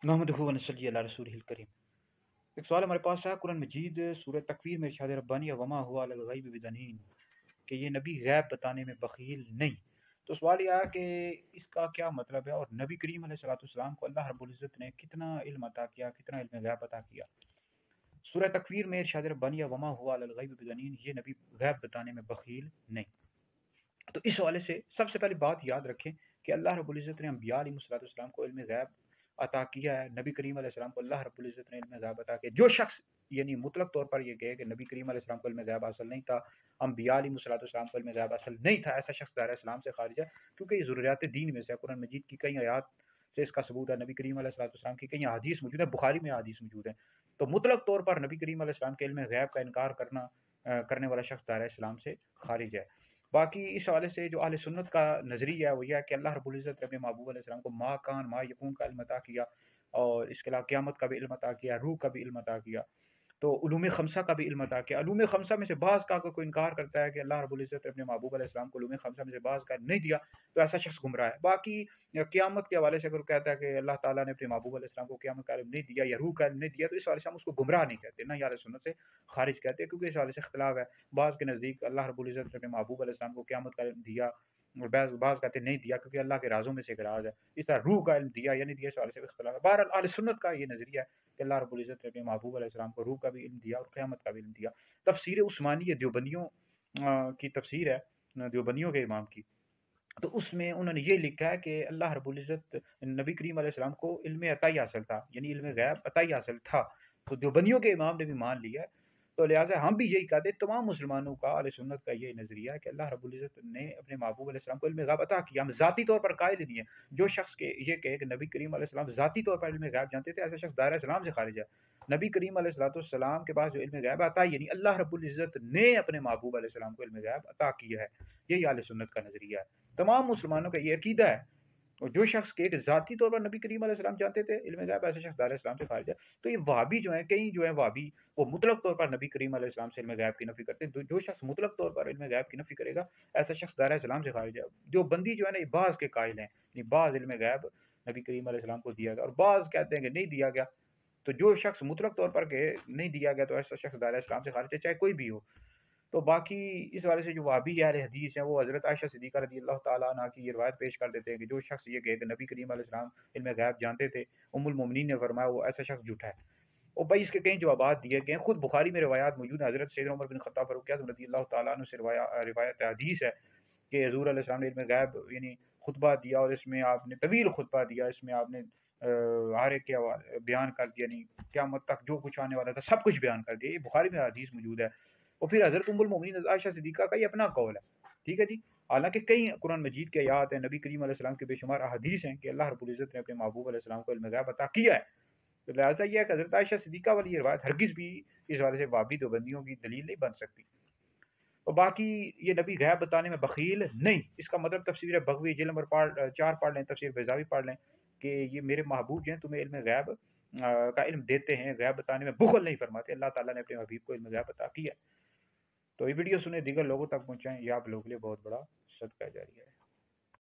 محمد व नसल्ली अला रसूलिहिल करीम। एक सवाल हमारे पास है कुरान मजीद सूरह तकवीर में इरशाद रब्बानी वमा हुवा अलल गैब बिदनीन कि ये नबी गैब बताने में बखील नहीं। तो सवाल यह है कि इसका क्या मतलब है और नबी करीम अलैहिस्सलाम को अल्लाह रब्बुल इज़्ज़त ने कितना इल्म अता किया, कितना इल्म गैब अता किया। सूरह तकवीर में इरशाद रब्बानी वमा हुवा अलल गैब बिदनीन ये नबी गैब बताने में बखील नहीं। तो इस हवाले से सबसे पहली बात याद रखें कि अल्लाह रब्बुल इज़्ज़त ने अंबिया अलैहिस्सलाम को इल्म गैब अता किया है। नबी करीम अलैहिस्सलाम को अल्लाह रब्बुल इज़्ज़त ने इल्म गैब अता किया। जो शख्स यानी मुतलक तौर पर ये कहे कि नबी करीम अलैहिस्सलाम को इल्म गैब हासिल नहीं था, अंबिया अलैहिस्सलाम को इल्म गैब हासिल नहीं था, ऐसा शख्स दायरा इस्लाम से खारिज है, क्योंकि ये ज़रूरियात दीन में से है। कुरान मजीद की कई आयात से इसका सबूत है। नबी करीम अलैहिस्सलाम की कई हदीस मौजूद है, बुखारी में हदीस मौजूद है। तो मुतलक तौर पर नबी करीम अलैहिस्सलाम के इल्म गैब का इनकार करने वाला शख्स दायरा इस्लाम से खारिज है। बाकी इस हवाले से जो अहले सुन्नत का नज़रिया है वो यह है कि अल्लाह रब्बुल इज़्ज़त ने अपने महबूब अलैहिस्सलाम को मा कान मा यकून का इल्म अता किया, और इसके अलावा क़यामत का भी इल्म अता किया, रूह का भी इल्म अता किया, तो उलूम खमसा का भी इल्म अता किया। उलूम खमसा में से बाज़ का अगर कोई इनकार करता है कि अल्लाह रब्बुल इज़्ज़त ने अपने महबूब अलैहिस्सलाम को उलूम खमसा में से बाज़ का नहीं दिया, तो ऐसा शख्स गुमराह है। बाकी क़यामत के हवाले से अगर कहता है कि अल्लाह ताला ने अपने महबूब अलैहिस्सलाम को क़यामत का इल्म नहीं दिया या रूह का इल्म नहीं दिया, तो इस हवाले से हम उसको गुमराह नहीं कहते, ना अहले सुन्नत से खारिज कहते हैं, क्योंकि इस हवाले से इख्तिलाफ है। बाज़ के नज़दीक अल्लाह रब्बुल इज़्ज़त ने अपने महबूब अलैहिस्सलाम को क़यामत का इल्म दिया, और बाज़ कहते नहीं दिया क्योंकि अल्लाह के राज़ों में से एक राज़ है। इस तरह रूह का इल्म दिया या नहीं दिया, इस हवाले से इख्तिलाफ है। बहरहाल अहले सुन्नत का ये नज़रिया है कि अल्लाह रब्बुल इज़्ज़त ने अपने महबूब अलैहिस्सलाम को रूह का भी इल्म दिया और क़यामत का भी इल्म दिया। तफसीर उस्मानी देवबंदियों की तफसीर है, देवबंदियों के इमाम की, तो उसमें उन्होंने ये लिखा है कि अल्लाह रब्बुल इज़्ज़त नबी करीम अलैहिस्सलाम को इल्म अताई हासिल था, यानी इल्म गैब अताई हासिल था। तो देवबंदियों के इमाम ने भी मान लिया है। तो लिहाजा हम भी यही कहते हैं, तमाम मुसलमानों का अहले सुन्नत का ये नज़रिया है कि अल्लाह रब्बुल इज़्ज़त ने अपने महबूब अलैहिस्सलाम को इल्म गैब अता किया। हम ज़ाती तौर पर कायल नहीं है। जो शख्स के ये कहे कि नबी करीम अलैहिस्सलाम ज़ाती तौर पर इल्म गैब जानते थे, ऐसा शख्स दायरा इस्लाम से खारिज है। नबी करीम अलैहिस्सलाम के पास जो इल्म गैब अता यानी अल्लाह रब्बुल इज़्ज़त ने अपने महबूब अलैहिस्सलाम को इल्म गैब अता किया है। यही अहले सुन्नत का नज़रिया है। तमाम मुसलमानों का ये अकीदा है। और जो शख्स के ज़ाती तौर पर नबी करीम अलैहिस्सलाम जानते थे इल्म गैब, ऐसे शख्स दायरा इस्लाम से खारिज है। तो ये वहाबी जो है, कई जो है वहाबी, वो मुतलक तौर पर नबी करीम अलैहिस्सलाम से इल्म गैब की नफ़ी करते हैं। जो शख्स मुतलक तौर पर इल्म गैब की नफ़ी करेगा, ऐसा शख्स दायरा इस्लाम से खारिज है। जो बंदी जो है ना, ये बाज़ के कायल हैं, ये बाज़ इल्म गैब नबी करीम अलैहिस्सलाम को दिया गया और बाज़ कहते हैं कि नहीं दिया गया। तो जो शख्स मुतलक तौर पर के नहीं दिया गया, तो ऐसा शख्स दायरा इस्लाम से खारिज है, चाहे कोई भी हो। तो बाकी इस वाले से जो वहाबी अहले हदीस हैं, वो हज़रत आयशा सिद्दीक़ा रज़ियल्लाहु ताला अन्हा की ये रिवायत पेश कर देते हैं कि जो शख्स ये कहे कि नबी करीम अलैहिस्सलाम इल्म गैब जानते थे, उम्मुल मोमिनीन ने फरमाया वो ऐसा शख्स झूठा है। और भाई इसके कई जवाबात दिए गए हैं, खुद बुखारी में रिवायात मौजूद है। हज़रत सैयदना उमर बिन ख़त्ताब फ़ारूक़ आज़म रज़ियल्लाहु ताला अन्हु से रिवायत हदीस है कि हुज़ूर अलैहिस्सलाम ने इल्म गैब यानी खुतबा दिया, और इसमें आपने तवील खुतबा दिया, इसमें आपने हर एक के बयान कर दिया, यानी क़यामत तक जो कुछ आने वाला था सब कुछ बयान कर दिया। ये बुखारी में हदीस मौजूद है। और फिर हज़रत उम्मुल मोमिनीन आयशा सिद्दीक़ा का ये अपना कौल है। ठीक है जी। हालांकि कई कुरान मजीद के आयात हैं, नबी करीम अलैहिस्सलाम के बेशुमार अहादीस हैं कि अल्लाह रब्बुल इज़्ज़त ने अपने महबूब अलैहिस्सलाम को इल्म गैब अता किया है। तो लिहाजा ये है कि हज़रत आयशा सिद्दीक़ा वाली ये रिवायत हरगिज़ भी इस हवाले से वहाबी देवबंदियों की दलील नहीं बन सकती। और बाकी ये नबी गैब बताने में बखील नहीं, इसका मतलब तफसीर बगवी जिल्द नंबर 4 पढ़ लें, तफसीर बैज़ावी पढ़ लें कि ये मेरे महबूब जो हैं तुम्हें इल्म गैब का इल्म देते हैं, गैब बताने में बुखल नहीं फरमाते। अल्लाह ताला ने अपने हबीब को इल्म गैब अता किया। तो ये वीडियो सुने, दीगर लोगों तक पहुँचाएँ, ये आप लोगों के लिए बहुत बड़ा सदका जारिया है।